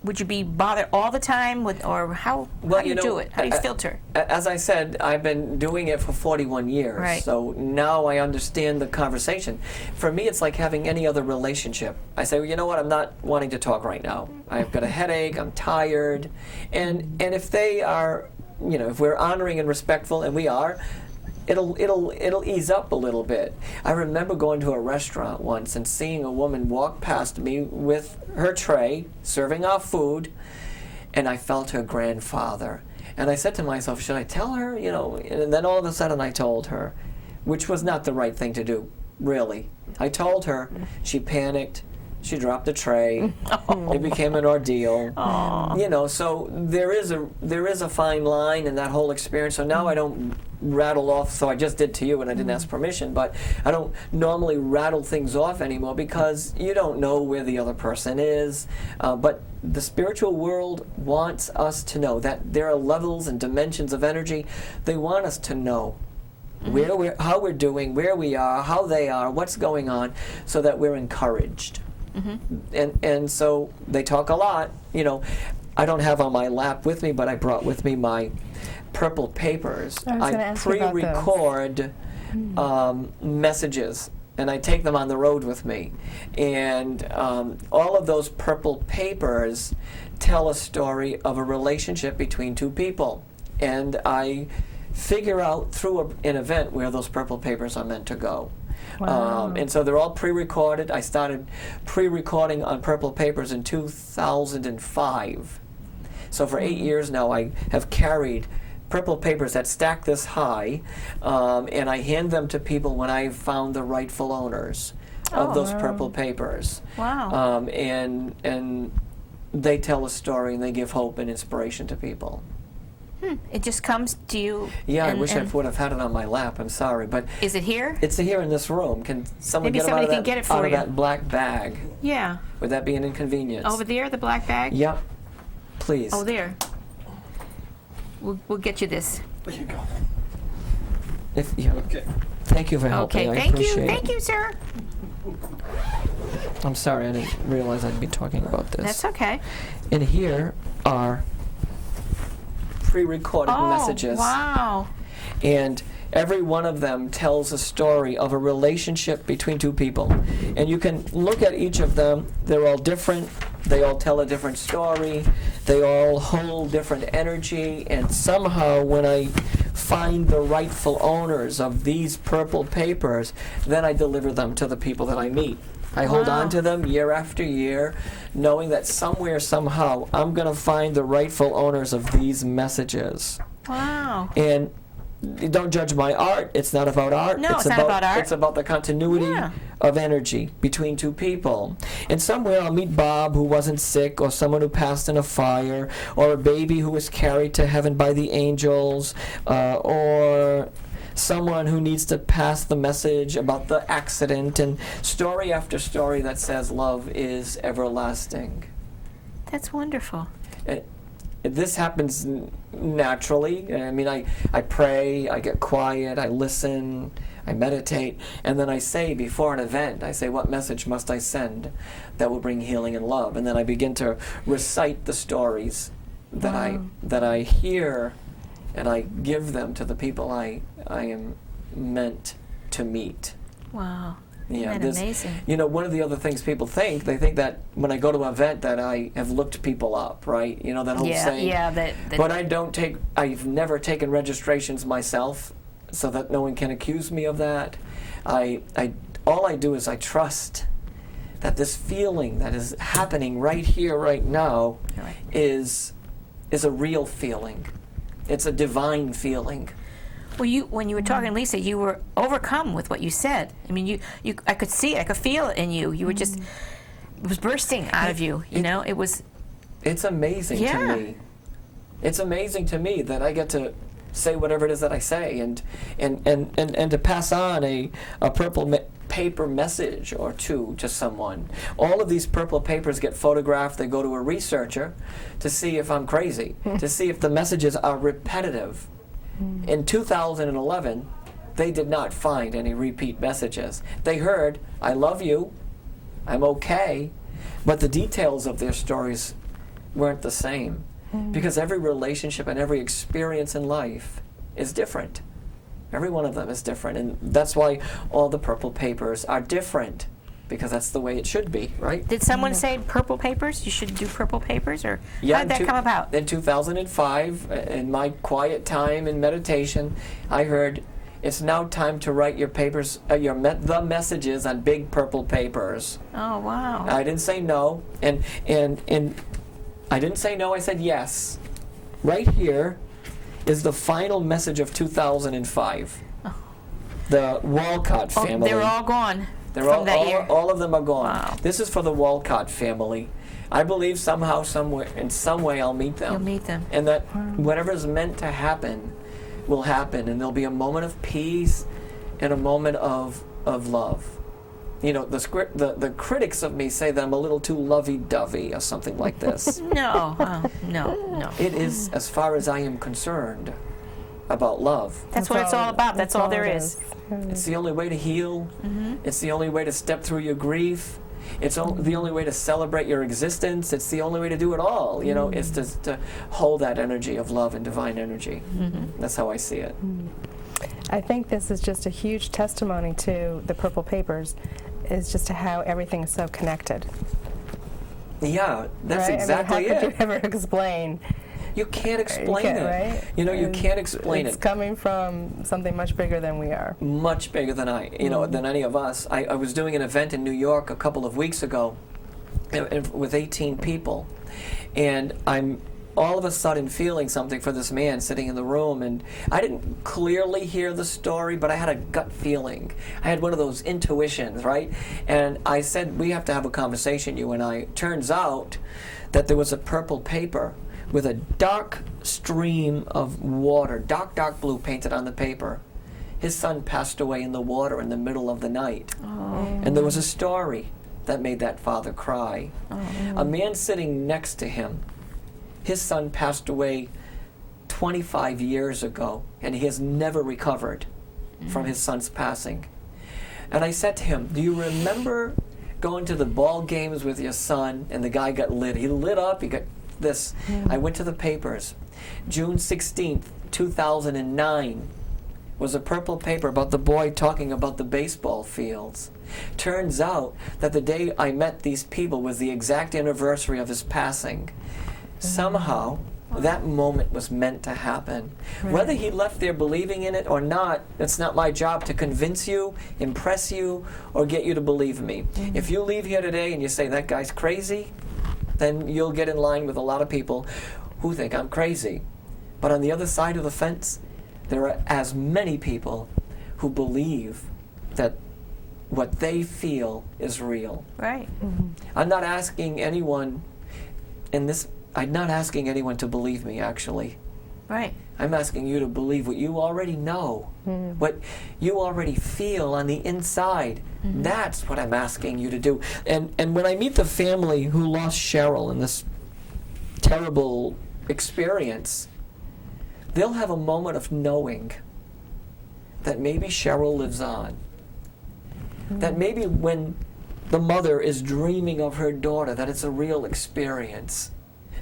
would you be bothered all the time or how do you do it? How do you filter? As I said, I've been doing it for 41 years. Right. So now I understand the conversation. For me, it's like having any other relationship. I say, well, you know what? I'm not wanting to talk right now. I've got a headache. I'm tired. And if they are, if we're honoring and respectful, and we are, it'll ease up a little bit. I remember going to a restaurant once and seeing a woman walk past me with her tray, serving our food, and I felt her grandfather. And I said to myself, should I tell her? And then all of a sudden I told her, which was not the right thing to do, really. I told her, she panicked, she dropped the tray, it became an ordeal. So there is a fine line in that whole experience. So now I don't rattle off, so I just did to you and I didn't ask permission, but I don't normally rattle things off anymore because you don't know where the other person is. But the spiritual world wants us to know that there are levels and dimensions of energy. They want us to know how we're doing, where we are, how they are, what's going on, so that we're encouraged. And so they talk a lot. I don't have on my lap with me, but I brought with me my purple papers. I pre-record messages, and I take them on the road with me. And all of those purple papers tell a story of a relationship between two people. And I figure out through an event where those purple papers are meant to go. Wow. And so they're all pre-recorded. I started pre-recording on purple papers in 2005. So for 8 years now, I have carried purple papers that stack this high, and I hand them to people when I've found the rightful owners of those purple papers. Wow. And they tell a story, and they give hope and inspiration to people. It just comes to you. Yeah, I wish I would have had it on my lap. I'm sorry, but is it here? It's here in this room. Can someone Maybe get somebody it out can of get that, it for out of you. that black bag? Yeah. Would that be an inconvenience? Over there, the black bag? Yep. Please. Oh, there. We'll get you this. There you go. Okay. Thank you for helping. Okay, I thank you. appreciate Thank it. you, sir. I'm sorry, I didn't realize I'd be talking about this. That's okay. And here are pre-recorded messages. Wow. And every one of them tells a story of a relationship between two people. And you can look at each of them. They're all different. They all tell a different story. They all hold different energy. And somehow when I find the rightful owners of these purple papers, then I deliver them to the people that I meet. I hold on to them year after year, knowing that somewhere, somehow, I'm going to find the rightful owners of these messages. Wow. And don't judge my art. It's not about art. No, it's not about art. It's about the continuity of energy between two people. And somewhere I'll meet Bob, who wasn't sick, or someone who passed in a fire, or a baby who was carried to heaven by the angels, or someone who needs to pass the message about the accident, and story after story that says love is everlasting. That's wonderful. This happens naturally. I mean, I pray, I get quiet, I listen, I meditate, and then I say before an event, I say, what message must I send that will bring healing and love? And then I begin to recite the stories that I hear, and I give them to the people I am meant to meet. Wow. Yeah, Isn't that amazing? You know, one of the other things people think, they think that when I go to an event that I have looked people up, right? You know, that whole saying. Yeah, But I've never taken registrations myself, so that no one can accuse me of that. All I do is I trust that this feeling that is happening right here, right now, is a real feeling. It's a divine feeling. Well, when you were talking, Lisa, you were overcome with what you said. I mean, I could see it, I could feel it in you. You were just, was bursting out of you. You know, it was. It's amazing to me. It's amazing to me that I get to say whatever it is that I say, and to pass on a purple paper message or two to someone. All of these purple papers get photographed. They go to a researcher to see if I'm crazy, to see if the messages are repetitive. In 2011, they did not find any repeat messages. They heard, "I love you, I'm okay," but the details of their stories weren't the same. Because every relationship and every experience in life is different. Every one of them is different, and that's why all the purple papers are different, because that's the way it should be, right? Did someone say purple papers? You should do purple papers, or Yeah, how did that come about? In 2005, in my quiet time in meditation, I heard, "It's now time to write your papers, the messages on big purple papers." Oh, wow. I didn't say no, and I didn't say no, I said yes. Right here is the final message of 2005. Oh. The Walcott family. They're all gone that year. All of them are gone. Wow. This is for the Walcott family. I believe somehow, somewhere, in some way I'll meet them. You'll meet them. And that whatever's meant to happen will happen, and there'll be a moment of peace and a moment of love. You know, the critics of me say that I'm a little too lovey-dovey or something like this. No. No. It is, as far as I am concerned, about love. That's what it's all about. That's all there is. It's the only way to heal. It's the only way to step through your grief. It's the only way to celebrate your existence. It's the only way to do it all. You know, it's to hold that energy of love and divine energy. That's how I see it. I think this is just a huge testimony to the purple papers, is just to how everything is so connected. Yeah, that's right? exactly I mean, how it. could you ever explain? You can't explain it. Right? You know, you can't explain it's it. coming from something much bigger than we are. Much bigger than than any of us. I was doing an event in New York a couple of weeks ago with 18 people, and I'm all of a sudden feeling something for this man sitting in the room, and I didn't clearly hear the story, but I had a gut feeling. I had one of those intuitions, right? And I said, "We have to have a conversation, you and I." Turns out that there was a purple paper with a dark stream of water, dark blue painted on the paper. His son passed away in the water in the middle of the night. Oh. And there was a story that made that father cry. Oh. A man sitting next to him, his son passed away 25 years ago, and he has never recovered from his son's passing. And I said to him, "Do you remember going to the ball games with your son?" And the guy got lit. He lit up. He got this. I went to the papers. June 16th, 2009 was a purple paper about the boy talking about the baseball fields. Turns out that the day I met these people was the exact anniversary of his passing. Somehow, that moment was meant to happen. Right. Whether he left there believing in it or not, it's not my job to convince you, impress you, or get you to believe me. If you leave here today and you say, "That guy's crazy," then you'll get in line with a lot of people who think I'm crazy. But on the other side of the fence, there are as many people who believe that what they feel is real. Right. I'm not asking anyone I'm not asking anyone to believe me, actually. Right. I'm asking you to believe what you already know, what you already feel on the inside. That's what I'm asking you to do. And when I meet the family who lost Cheryl in this terrible experience, they'll have a moment of knowing that maybe Cheryl lives on. That maybe when the mother is dreaming of her daughter, that it's a real experience.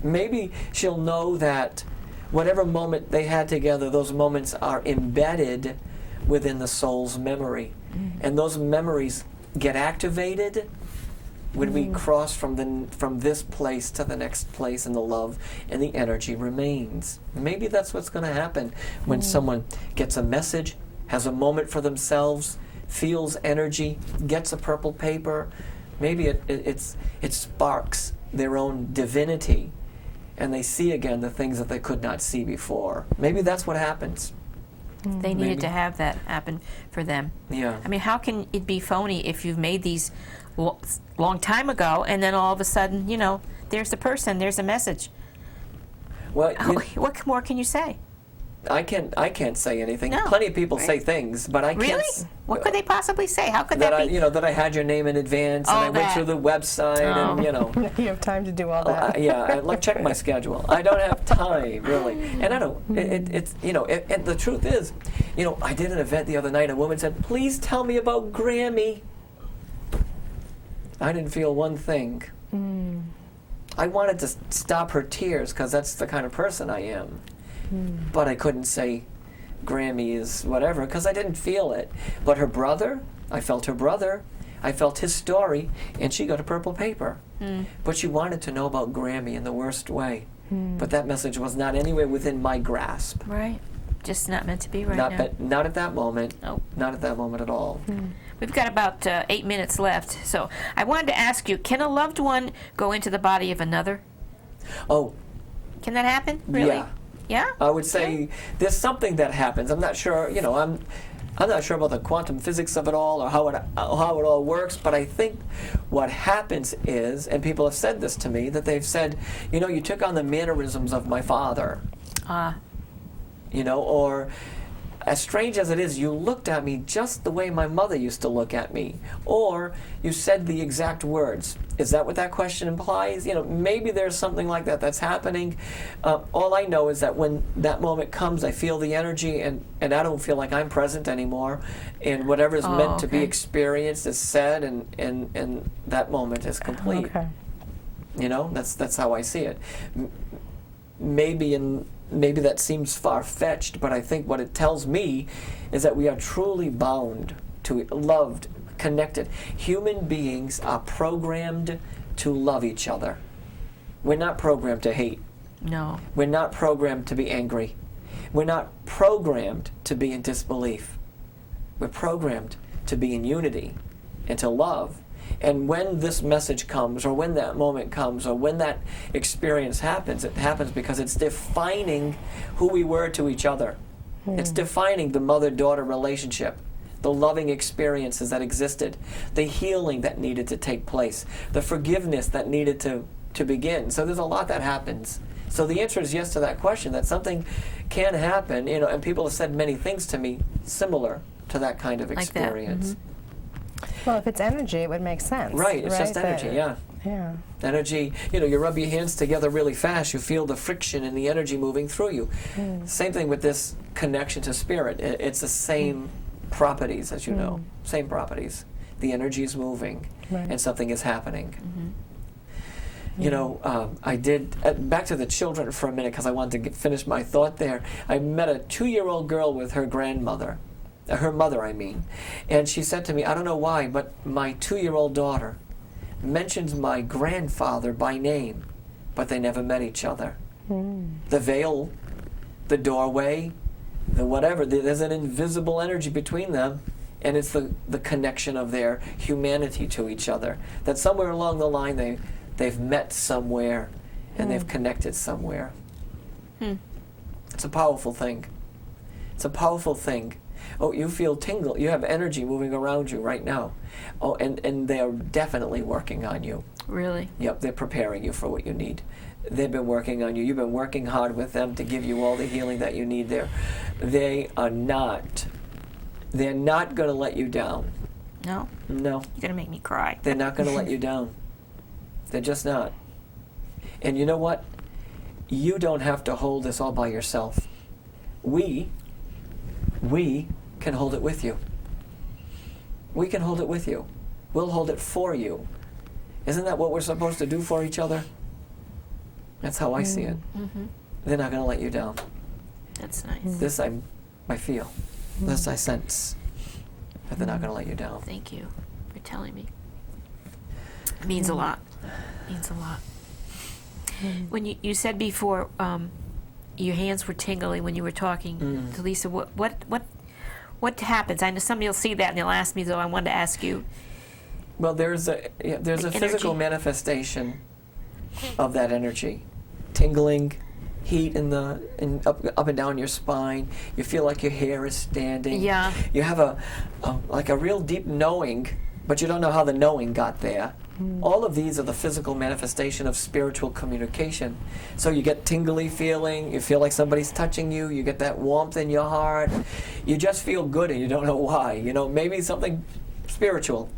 Maybe she'll know that whatever moment they had together, those moments are embedded within the soul's memory. And those memories get activated when we cross from this place to the next place, and the love and the energy remains. Maybe that's what's going to happen when someone gets a message, has a moment for themselves, feels energy, gets a purple paper. Maybe it sparks their own divinity, and they see again the things that they could not see before. Maybe that's what happens. They needed to have that happen for them. Yeah. I mean, how can it be phony if you've made these long time ago, and then all of a sudden, you know, there's the person, there's a message. Well, What more can you say? I can't say anything. No. Plenty of people say things, but I can't. Really? What could they possibly say? How could that be? That I had your name in advance, and I went through the website, and You have time to do all that. Like check my schedule. I don't have time really, and I don't. It's and the truth is, I did an event the other night. A woman said, "Please tell me about Grammy." I didn't feel one thing. I wanted to stop her tears because that's the kind of person I am. But I couldn't say Grammy is whatever because I didn't feel it. But her brother, I felt her brother, I felt his story, and she got a purple paper. But she wanted to know about Grammy in the worst way. But that message was not anywhere within my grasp. Right. Just not meant to be right now. Not at that moment. Nope. Not at that moment at all. We've got about 8 minutes left. So I wanted to ask you, can a loved one go into the body of another? Oh. Can that happen? Really? Yeah. Yeah? I would say there's something that happens. I'm not sure, I'm not sure about the quantum physics of it all or how it all works, but I think what happens is, and people have said this to me, that they've said, you took on the mannerisms of my father. Or as strange as it is, you looked at me just the way my mother used to look at me. Or you said the exact words. Is that what that question implies? Maybe there's something like that that's happening. All I know is that when that moment comes, I feel the energy, and I don't feel like I'm present anymore. And whatever is meant to be experienced is said, and that moment is complete. Okay. That's how I see it. Maybe that seems far-fetched, but I think what it tells me is that we are truly bound to loved, connected. Human beings are programmed to love each other. We're not programmed to hate. No. We're not programmed to be angry. We're not programmed to be in disbelief. We're programmed to be in unity and to love. And when this message comes, or when that moment comes, or when that experience happens, it happens because it's defining who we were to each other. It's defining the mother-daughter relationship, the loving experiences that existed, the healing that needed to take place, the forgiveness that needed to begin. So there's a lot that happens. So the answer is yes to that question, that something can happen, and people have said many things to me similar to that kind of experience. Like that. Well, if it's energy, it would make sense. Right, it's just energy, yeah. Energy, you rub your hands together really fast, you feel the friction and the energy moving through you. Same thing with this connection to spirit. It's the same properties, as you know, same properties. The energy is moving, and something is happening. I did, back to the children for a minute, because I wanted to finish my thought there. I met a 2-year-old girl with her grandmother. Her mother, I mean. And she said to me, I don't know why, but my 2-year-old daughter mentions my grandfather by name, but they never met each other. The veil, the doorway, the whatever, there's an invisible energy between them, and it's the connection of their humanity to each other. That somewhere along the line they've met somewhere, and they've connected somewhere. It's a powerful thing. It's a powerful thing. Oh, you feel tingle. You have energy moving around you right now. Oh, and they're definitely working on you. Really? Yep, they're preparing you for what you need. They've been working on you. You've been working hard with them to give you all the healing that you need there. They're not going to let you down. No? No. You're going to make me cry. They're not going to let you down. They're just not. And you know what? You don't have to hold this all by yourself. We can hold it with you. We can hold it with you. We'll hold it for you. Isn't that what we're supposed to do for each other? That's how I see it. They're not going to let you down. That's nice. This I feel. This I sense. That they're not going to let you down. Thank you for telling me. It means a lot. It means a lot. When you said before, your hands were tingling when you were talking to Lisa. What happens? I know somebody will see that and they'll ask me, though. I wanted to ask you. Well, there's a physical manifestation of that energy, tingling, heat up and down your spine. You feel like your hair is standing. Yeah. You have a real deep knowing, but you don't know how the knowing got there. All of these are the physical manifestation of spiritual communication. So you get tingly feeling, you feel like somebody's touching you, you get that warmth in your heart. You just feel good and you don't know why. You know, maybe something spiritual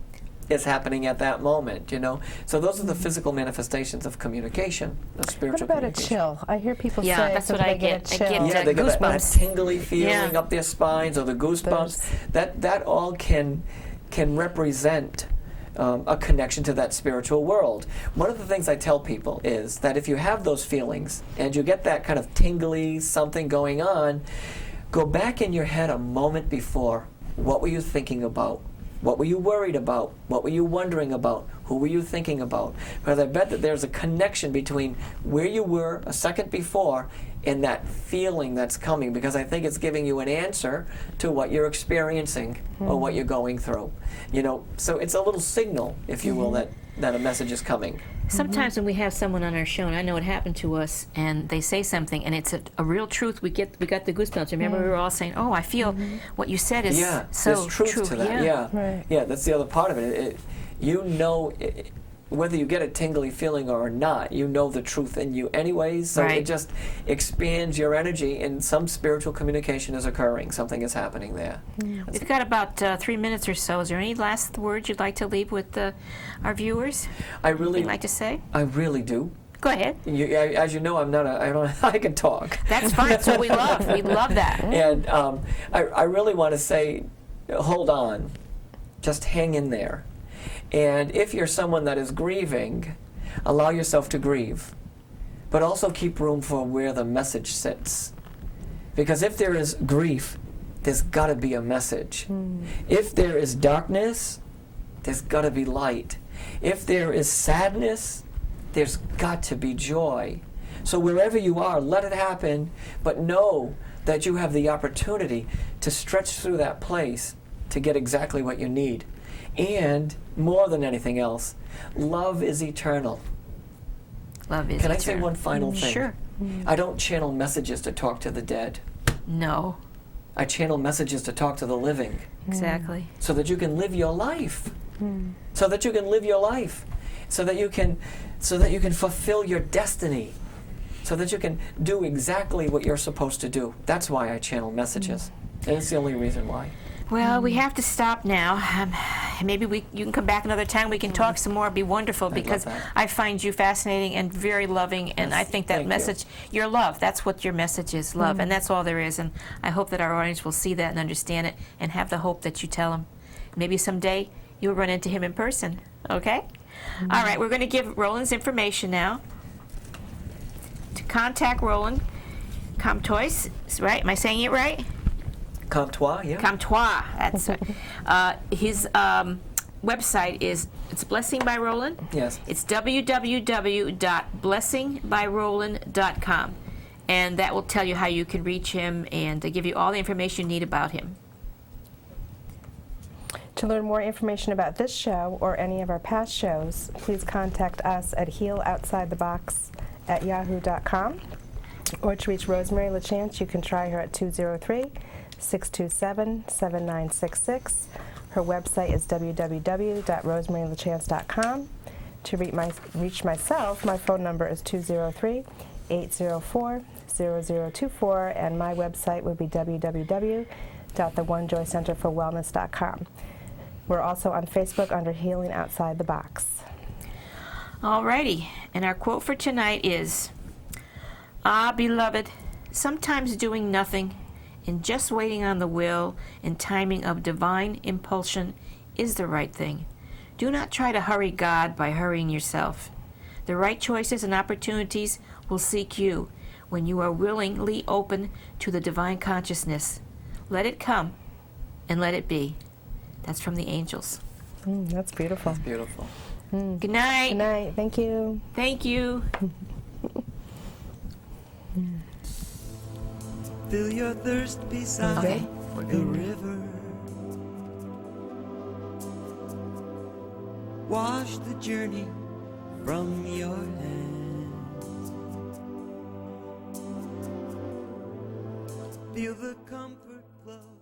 is happening at that moment, you know. So those are the physical manifestations of communication, of spiritual What about a communication. chill? I hear people Yeah, say that's what something I they get. a I chill. get, Yeah, they get that goosebumps. tingly feeling Yeah. up their spines, or the goosebumps. That all can represent a connection to that spiritual world. One of the things I tell people is that if you have those feelings and you get that kind of tingly something going on, go back in your head a moment before. What were you thinking about? What were you worried about? What were you wondering about? Who were you thinking about? Because I bet that there's a connection between where you were a second before and that feeling that's coming, because I think it's giving you an answer to what you're experiencing or what you're going through. You know, so it's a little signal, if you will, that a message is coming. Sometimes when we have someone on our show, and I know it happened to us, and they say something, and it's a real truth, we got the goosebumps. Remember, we were all saying, "Oh, I feel what you said is so there's truth true." to that. Right. Yeah, that's the other part of it. You know, whether you get a tingly feeling or not, you know the truth in you anyways. So Right. it just expands your energy, and some spiritual communication is occurring. Something is happening there. We've got about 3 minutes or so. Is there any last words you'd like to leave with our viewers? I really, You'd like to say? I really do. Go ahead. As you know, I can talk. That's fine. That's what we love. We love that. And I really want to say, hold on, just hang in there. And if you're someone that is grieving, allow yourself to grieve, but also keep room for where the message sits. Because if there is grief, there's got to be a message. If there is darkness, there's got to be light. If there is sadness, there's got to be joy. So wherever you are, let it happen, but know that you have the opportunity to stretch through that place to get exactly what you need. And more than anything else, love is eternal. Love is Can I eternal. say one final thing? Sure. I don't channel messages to talk to the dead. No. I channel messages to talk to the living, Exactly. so that you can live your life. So that you can live your life. So that you can fulfill your destiny. So that you can do exactly what you're supposed to do. That's why I channel messages. And it's the only reason why. Well, we have to stop now. Maybe you can come back another time. We can talk some more. It'd be wonderful, I'd because love that. I find you fascinating and very loving, and Yes, I think that thank you. message, your love, that's what your message is, love, and that's all there is. And I hope that our audience will see that and understand it, and have the hope that you tell them. Maybe someday you'll run into him in person. Okay? All right, we're going to give Roland's information now. To contact Roland, Comtois, right? Am I saying it right? Comtois, yeah. Comtois. That's his website it's Blessing by Roland. Yes. It's www.blessingbyroland.com, and that will tell you how you can reach him and give you all the information you need about him. To learn more information about this show or any of our past shows, please contact us at healoutsidethebox@yahoo.com. Or to reach Rosemary Lachance, you can try her at 203-627-7966. Her website is www.rosemarylachance.com. To reach myself, my phone number is 203-804-0024, and my website would be www.theonejoycenterforwellness.com. We're also on Facebook under Healing Outside the Box. Alrighty, and our quote for tonight is, "Ah, beloved, sometimes doing nothing and just waiting on the will and timing of divine impulsion is the right thing. Do not try to hurry God by hurrying yourself. The right choices and opportunities will seek you when you are willingly open to the divine consciousness. Let it come and let it be." That's from the angels. That's beautiful. Beautiful. Good night. Good night. Thank you. Thank you. Fill your thirst beside Okay. the river. Wash the journey from your hands. Feel the comfort flow